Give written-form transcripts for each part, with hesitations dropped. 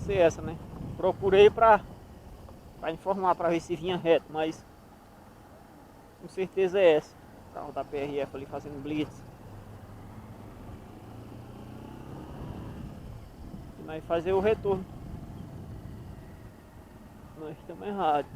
ser essa, né? Procurei pra informar, pra ver se vinha reto, mas com certeza é essa. O carro da PRF ali fazendo blitz. E nós fazer o retorno. Nós estamos errados.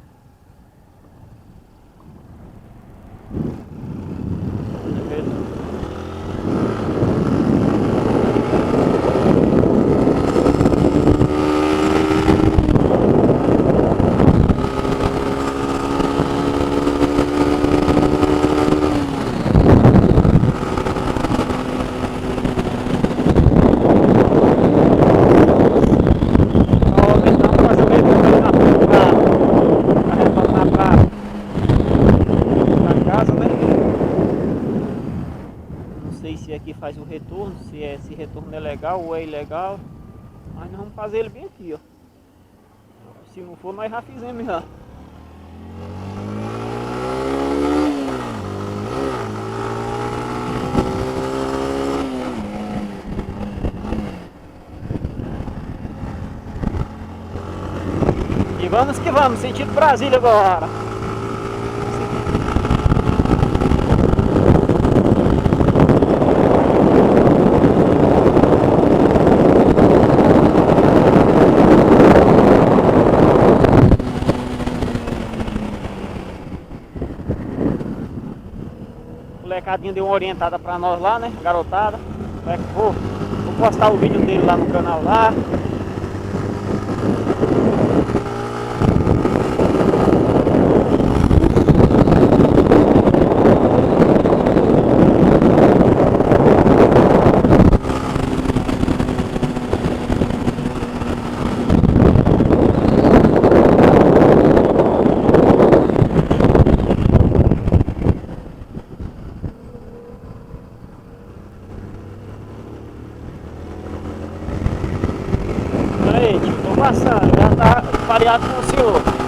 Se aqui faz o retorno, se esse retorno é legal ou é ilegal, mas nós vamos fazer ele bem aqui, ó. Se não for, nós já fizemos já. E vamos que vamos, sentido Brasília agora. O molecadinho deu uma orientada pra nós lá, né, garotada. Vou postar o vídeo dele lá no canal lá. Aí, tio, tô passando, já tá pareado com o senhor.